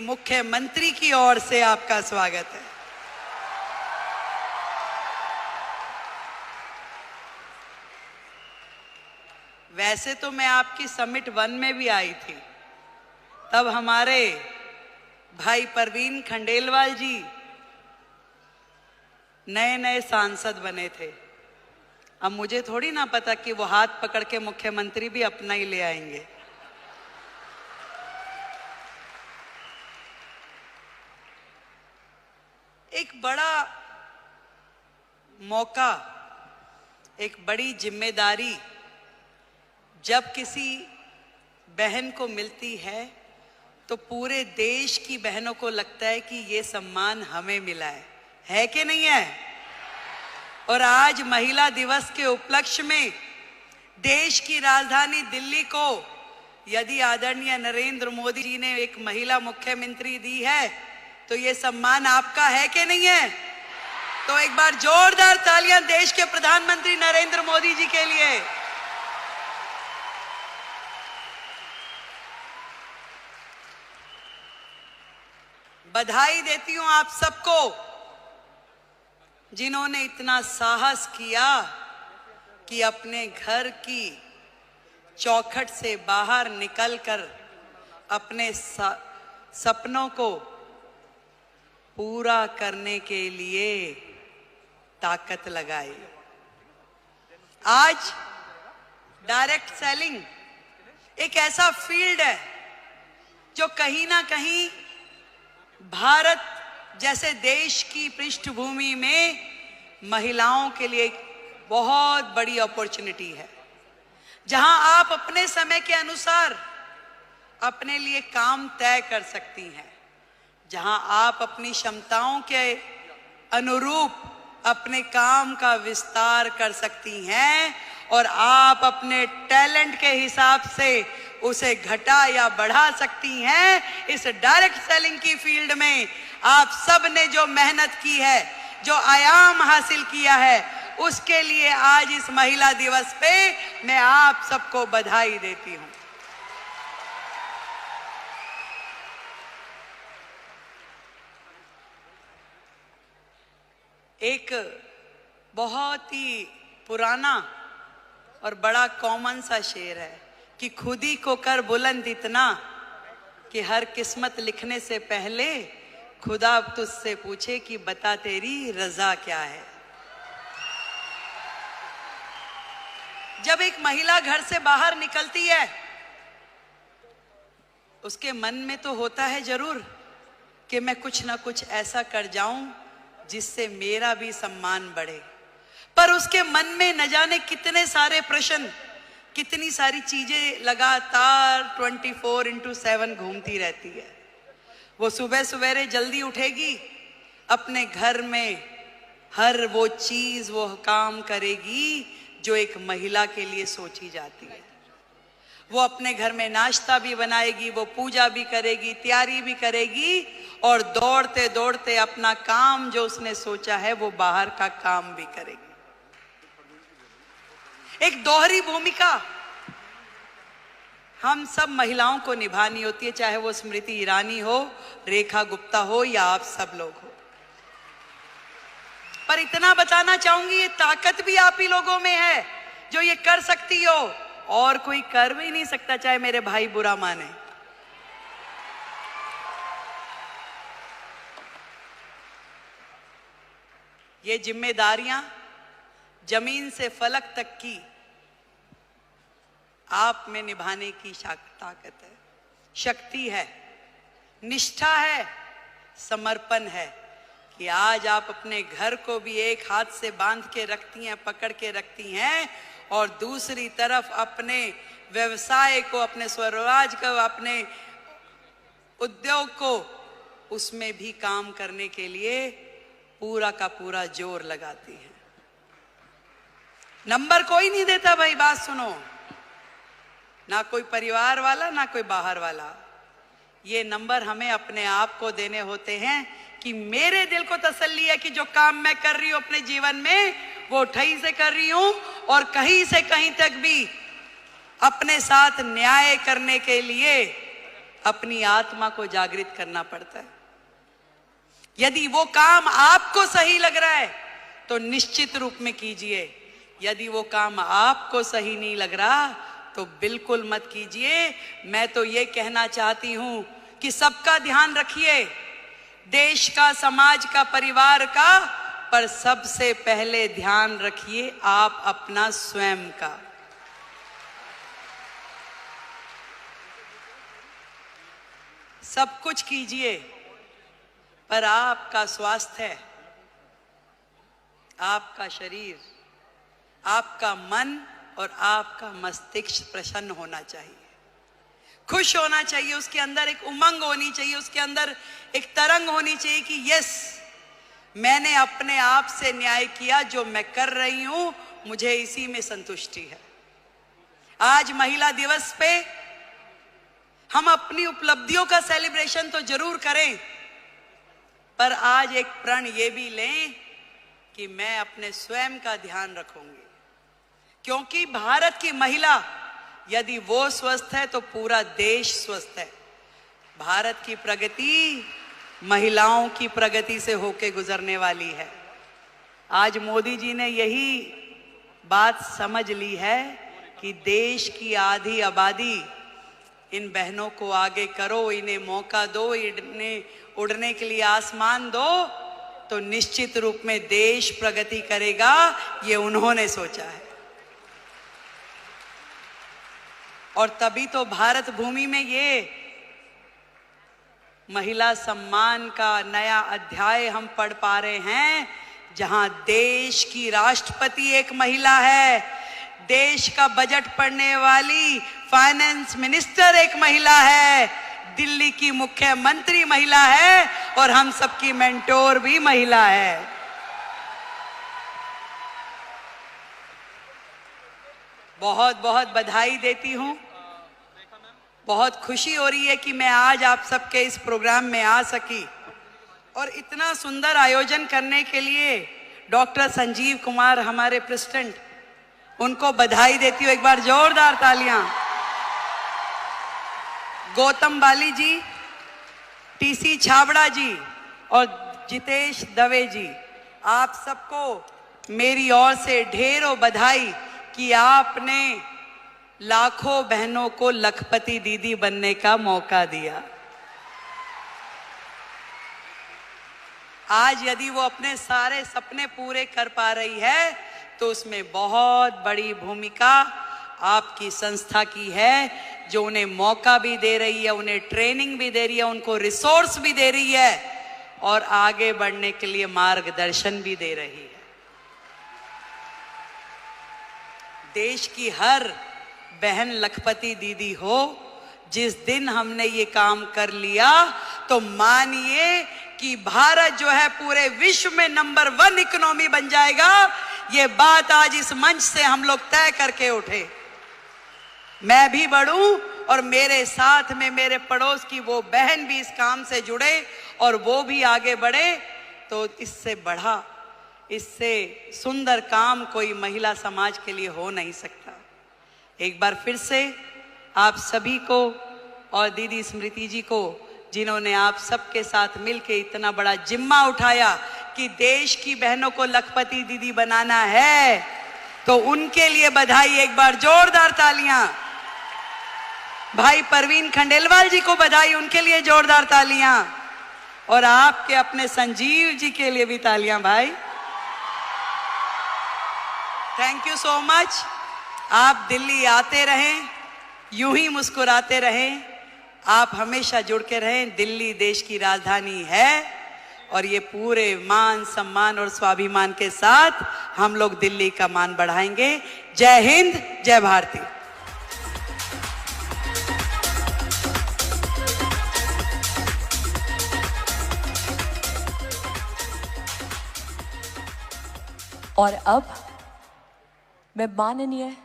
मुख्यमंत्री की ओर से आपका स्वागत है। वैसे तो मैं आपकी समिट 1 में भी आई थी, तब हमारे भाई परवीन खंडेलवाल जी नए नए सांसद बने थे। अब मुझे थोड़ी ना पता कि वो हाथ पकड़ के मुख्यमंत्री भी अपना ही ले आएंगे। एक बड़ा मौका, एक बड़ी जिम्मेदारी जब किसी बहन को मिलती है तो पूरे देश की बहनों को लगता है कि ये सम्मान हमें मिला है कि नहीं है? और आज महिला दिवस के उपलक्ष्य में देश की राजधानी दिल्ली को यदि आदरणीय नरेंद्र मोदी जी ने एक महिला मुख्यमंत्री दी है तो ये सम्मान आपका है कि नहीं है? तो एक बार जोरदार तालियां देश के प्रधानमंत्री नरेंद्र मोदी जी के लिए। बधाई देती हूं आप सबको जिन्होंने इतना साहस किया कि अपने घर की चौखट से बाहर निकलकर अपने सपनों को पूरा करने के लिए ताकत लगाई। आज डायरेक्ट सेलिंग एक ऐसा फील्ड है जो कहीं ना कहीं भारत जैसे देश की पृष्ठभूमि में महिलाओं के लिए एक बहुत बड़ी अपॉर्चुनिटी है, जहां आप अपने समय के अनुसार अपने लिए काम तय कर सकती हैं, जहां आप अपनी क्षमताओं के अनुरूप अपने काम का विस्तार कर सकती हैं और आप अपने टैलेंट के हिसाब से उसे घटा या बढ़ा सकती हैं। इस डायरेक्ट सेलिंग की फील्ड में आप सब ने जो मेहनत की है, जो आयाम हासिल किया है, उसके लिए आज इस महिला दिवस पे मैं आप सबको बधाई देती हूं। एक बहुत ही पुराना और बड़ा कॉमन सा शेर है कि खुद ही को कर बुलंद इतना कि हर किस्मत लिखने से पहले खुदा तुझसे पूछे कि बता तेरी रजा क्या है। जब एक महिला घर से बाहर निकलती है उसके मन में तो होता है जरूर कि मैं कुछ ना कुछ ऐसा कर जाऊं जिससे मेरा भी सम्मान बढ़े, पर उसके मन में न जाने कितने सारे प्रश्न, कितनी सारी चीजें लगातार 24/7 घूमती रहती है। वो सुबह सवेरे जल्दी उठेगी, अपने घर में हर वो चीज, वो काम करेगी जो एक महिला के लिए सोची जाती है। वो अपने घर में नाश्ता भी बनाएगी, वो पूजा भी करेगी, तैयारी भी करेगी और दौड़ते दौड़ते अपना काम जो उसने सोचा है वो बाहर का काम भी करेगी। एक दोहरी भूमिका हम सब महिलाओं को निभानी होती है, चाहे वो स्मृति ईरानी हो, रेखा गुप्ता हो या आप सब लोग हो। पर इतना बताना चाहूंगी, ये ताकत भी आप ही लोगों में है जो ये कर सकती हो, और कोई कर भी नहीं सकता, चाहे मेरे भाई बुरा माने। ये जिम्मेदारियां जमीन से फलक तक की आप में निभाने की ताकत है, शक्ति है, निष्ठा है, समर्पण है कि आज आप अपने घर को भी एक हाथ से बांध के रखती हैं, पकड़ के रखती हैं, और दूसरी तरफ अपने व्यवसाय को, अपने स्वरोजगार को, अपने उद्योग को, उसमें भी काम करने के लिए पूरा का पूरा जोर लगाती हैं। नंबर कोई नहीं देता भाई, बात सुनो, ना कोई परिवार वाला ना कोई बाहर वाला। ये नंबर हमें अपने आप को देने होते हैं कि मेरे दिल को तसल्ली है कि जो काम मैं कर रही हूं अपने जीवन में वो ठही से कर रही हूं, और कहीं से कहीं तक भी अपने साथ न्याय करने के लिए अपनी आत्मा को जागृत करना पड़ता है। यदि वो काम आपको सही लग रहा है तो निश्चित रूप में कीजिए, यदि वो काम आपको सही नहीं लग रहा तो बिल्कुल मत कीजिए। मैं तो ये कहना चाहती हूं कि सबका ध्यान रखिए, देश का, समाज का, परिवार का, पर सबसे पहले ध्यान रखिए आप अपना स्वयं का। सब कुछ कीजिए पर आपका स्वास्थ्य, आपका शरीर, आपका मन और आपका मस्तिष्क प्रसन्न होना चाहिए, खुश होना चाहिए, उसके अंदर एक उमंग होनी चाहिए, उसके अंदर एक तरंग होनी चाहिए कि यस, मैंने अपने आप से न्याय किया, जो मैं कर रही हूं मुझे इसी में संतुष्टि है। आज महिला दिवस पे हम अपनी उपलब्धियों का सेलिब्रेशन तो जरूर करें, पर आज एक प्रण ये भी लें कि मैं अपने स्वयं का ध्यान रखूंगी, क्योंकि भारत की महिला यदि वो स्वस्थ है तो पूरा देश स्वस्थ है। भारत की प्रगति महिलाओं की प्रगति से होके गुजरने वाली है। आज मोदी जी ने यही बात समझ ली है कि देश की आधी आबादी, इन बहनों को आगे करो, इन्हें मौका दो, इन्हें उड़ने के लिए आसमान दो, तो निश्चित रूप में देश प्रगति करेगा। ये उन्होंने सोचा है और तभी तो भारत भूमि में ये महिला सम्मान का नया अध्याय हम पढ़ पा रहे हैं, जहां देश की राष्ट्रपति एक महिला है, देश का बजट पढ़ने वाली फाइनेंस मिनिस्टर एक महिला है, दिल्ली की मुख्यमंत्री महिला है और हम सबकी मेंटोर भी महिला है। बहुत बहुत बधाई देती हूं, बहुत खुशी हो रही है कि मैं आज आप सबके इस प्रोग्राम में आ सकी और इतना सुंदर आयोजन करने के लिए डॉक्टर संजीव कुमार हमारे प्रेसिडेंट, उनको बधाई देती हूँ। एक बार जोरदार तालियां। गौतम बाली जी, टीसी छाबड़ा जी और जितेश दवे जी, आप सबको मेरी ओर से ढेरों बधाई कि आपने लाखों बहनों को लखपति दीदी बनने का मौका दिया। आज यदि वो अपने सारे सपने पूरे कर पा रही है तो उसमें बहुत बड़ी भूमिका आपकी संस्था की है, जो उन्हें मौका भी दे रही है, उन्हें ट्रेनिंग भी दे रही है, उनको रिसोर्स भी दे रही है और आगे बढ़ने के लिए मार्गदर्शन भी दे रही है। देश की हर बहन लखपति दीदी हो। जिस दिन हमने ये काम कर लिया तो मानिए कि भारत जो है पूरे विश्व में नंबर 1 इकोनॉमी बन जाएगा। ये बात आज इस मंच से हम लोग तय करके उठे। मैं भी बढ़ूं और मेरे साथ में मेरे पड़ोस की वो बहन भी इस काम से जुड़े और वो भी आगे बढ़े, तो इससे बढ़ा, इससे सुंदर काम कोई महिला समाज के लिए हो नहीं सकता। एक बार फिर से आप सभी को और दीदी स्मृति जी को, जिन्होंने आप सबके साथ मिलके इतना बड़ा जिम्मा उठाया कि देश की बहनों को लखपति दीदी बनाना है, तो उनके लिए बधाई। एक बार जोरदार तालियां। भाई परवीन खंडेलवाल जी को बधाई, उनके लिए जोरदार तालियां। और आपके अपने संजीव जी के लिए भी तालियां भाई। Thank you so much. आप दिल्ली आते रहें, यूं ही मुस्कुराते रहें, आप हमेशा जुड़ के रहें। दिल्ली देश की राजधानी है और ये पूरे मान सम्मान और स्वाभिमान के साथ हम लोग दिल्ली का मान बढ़ाएंगे। जय हिंद, जय भारती। और अब मैं माननीय